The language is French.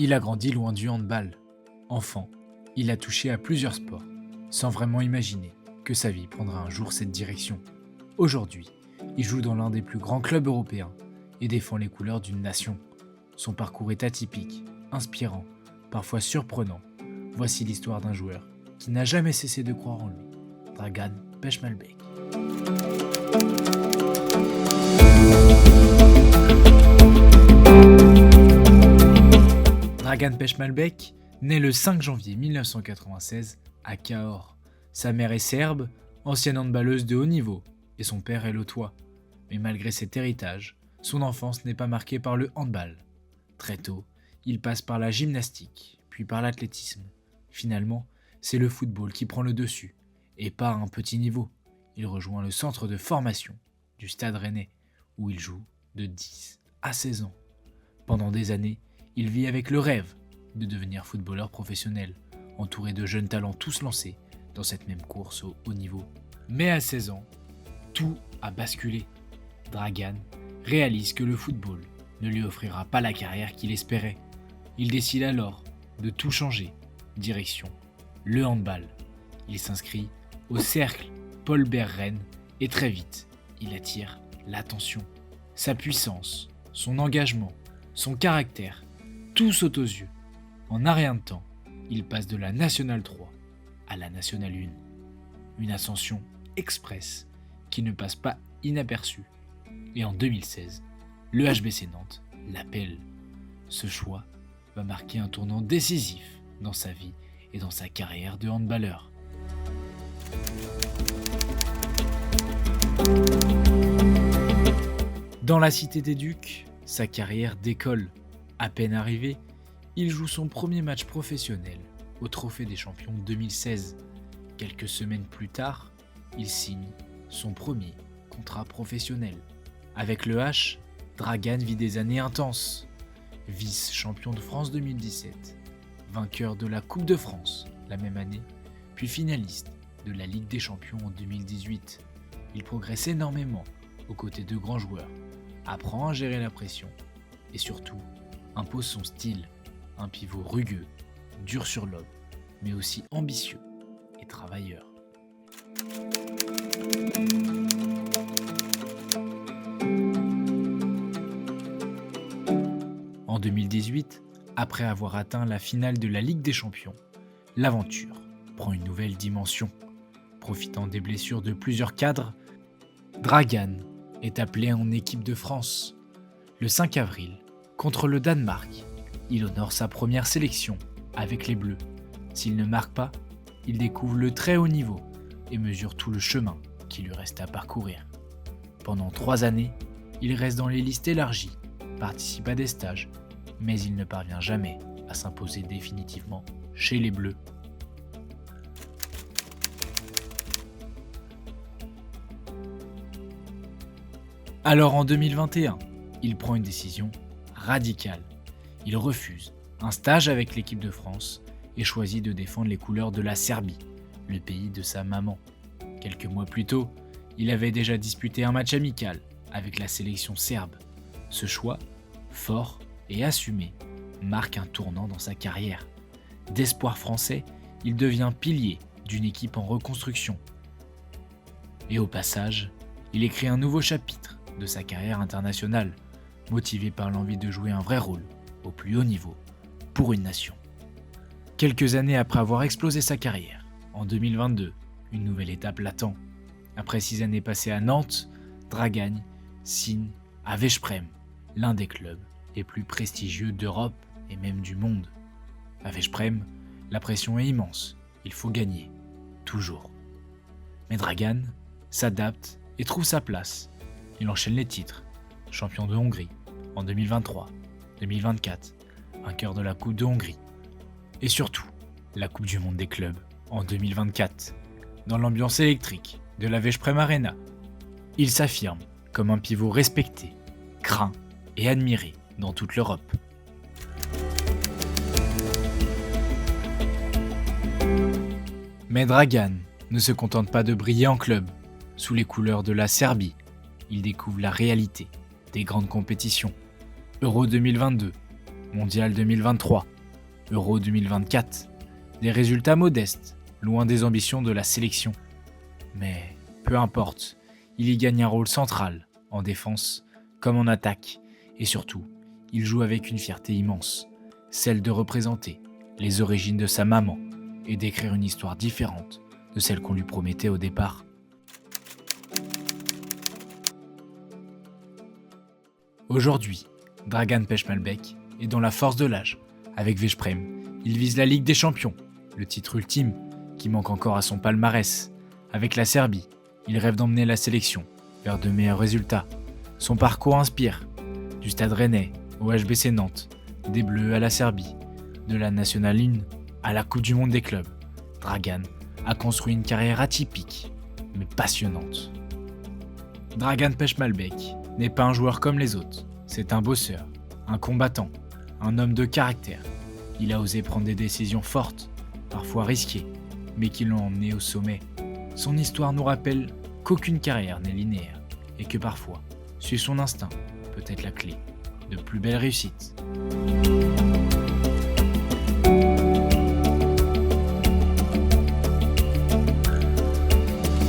Il a grandi loin du handball. Enfant, il a touché à plusieurs sports, sans vraiment imaginer que sa vie prendra un jour cette direction. Aujourd'hui, il joue dans l'un des plus grands clubs européens et défend les couleurs d'une nation. Son parcours est atypique, inspirant, parfois surprenant. Voici l'histoire d'un joueur qui n'a jamais cessé de croire en lui, Dragan Pechmelbek. Dragan Pechmelbek naît le 5 janvier 1996 à Cahors. Sa mère est serbe, ancienne handballeuse de haut niveau, et son père est lotois. Mais malgré cet héritage, son enfance n'est pas marquée par le handball. Très tôt, il passe par la gymnastique, puis par l'athlétisme. Finalement, c'est le football qui prend le dessus, et pas à un petit niveau. Il rejoint le centre de formation du Stade Rennais, où il joue de 10 à 16 ans. Pendant des années, il vit avec le rêve de devenir footballeur professionnel, entouré de jeunes talents tous lancés dans cette même course au haut niveau. Mais à 16 ans, tout a basculé. Dragan réalise que le football ne lui offrira pas la carrière qu'il espérait. Il décide alors de tout changer. Direction le handball. Il s'inscrit au cercle Paul Bert Rennes et très vite, il attire l'attention. Sa puissance, son engagement, son caractère, tout saute aux yeux. En un rien de temps, il passe de la Nationale 3 à la Nationale 1. Une ascension express qui ne passe pas inaperçue. Et en 2016, le HBC Nantes l'appelle. Ce choix va marquer un tournant décisif dans sa vie et dans sa carrière de handballeur. Dans la cité des Ducs, sa carrière décolle. À peine arrivé, il joue son premier match professionnel au Trophée des Champions 2016. Quelques semaines plus tard, il signe son premier contrat professionnel. Avec le H, Dragan vit des années intenses. Vice-champion de France 2017, vainqueur de la Coupe de France la même année, puis finaliste de la Ligue des Champions en 2018. Il progresse énormément aux côtés de grands joueurs, apprend à gérer la pression et surtout impose son style, un pivot rugueux, dur sur l'homme, mais aussi ambitieux et travailleur. En 2018, après avoir atteint la finale de la Ligue des Champions, l'aventure prend une nouvelle dimension. Profitant des blessures de plusieurs cadres, Dragan est appelé en équipe de France. Le 5 avril, contre le Danemark, il honore sa première sélection avec les Bleus. S'il ne marque pas, il découvre le très haut niveau et mesure tout le chemin qui lui reste à parcourir. Pendant 3 années, il reste dans les listes élargies, participe à des stages, mais il ne parvient jamais à s'imposer définitivement chez les Bleus. Alors en 2021, il prend une décision radicale. Il refuse un stage avec l'équipe de France et choisit de défendre les couleurs de la Serbie, le pays de sa maman. Quelques mois plus tôt, il avait déjà disputé un match amical avec la sélection serbe. Ce choix, fort et assumé, marque un tournant dans sa carrière. D'espoir français, il devient pilier d'une équipe en reconstruction. Et au passage, il écrit un nouveau chapitre de sa carrière internationale, motivé par l'envie de jouer un vrai rôle au plus haut niveau pour une nation. Quelques années après avoir explosé sa carrière, en 2022, une nouvelle étape l'attend. Après 6 années passées à Nantes, Dragan signe à Veszprém, l'un des clubs les plus prestigieux d'Europe et même du monde. À Veszprém, la pression est immense, il faut gagner, toujours. Mais Dragan s'adapte et trouve sa place. Il enchaîne les titres, champion de Hongrie en 2023, 2024, vainqueur de la Coupe de Hongrie, et surtout la Coupe du Monde des clubs en 2024. Dans l'ambiance électrique de la Veszprém Arena, il s'affirme comme un pivot respecté, craint et admiré dans toute l'Europe. Mais Dragan ne se contente pas de briller en club. Sous les couleurs de la Serbie, il découvre la réalité des grandes compétitions. Euro 2022, Mondial 2023, Euro 2024. Des résultats modestes, loin des ambitions de la sélection. Mais peu importe, il y gagne un rôle central, en défense comme en attaque. Et surtout, il joue avec une fierté immense, celle de représenter les origines de sa maman et d'écrire une histoire différente de celle qu'on lui promettait au départ. Aujourd'hui, Dragan Pechmelbek est dans la force de l'âge. Avec Veszprém, il vise la Ligue des Champions, le titre ultime qui manque encore à son palmarès. Avec la Serbie, il rêve d'emmener la sélection vers de meilleurs résultats. Son parcours inspire, du Stade Rennais au HBC Nantes, des Bleus à la Serbie, de la Nationale 1 à la Coupe du Monde des clubs. Dragan a construit une carrière atypique, mais passionnante. Dragan Pechmelbek n'est pas un joueur comme les autres, c'est un bosseur, un combattant, un homme de caractère. Il a osé prendre des décisions fortes, parfois risquées, mais qui l'ont emmené au sommet. Son histoire nous rappelle qu'aucune carrière n'est linéaire et que parfois, suivre son instinct peut être la clé de plus belles réussites.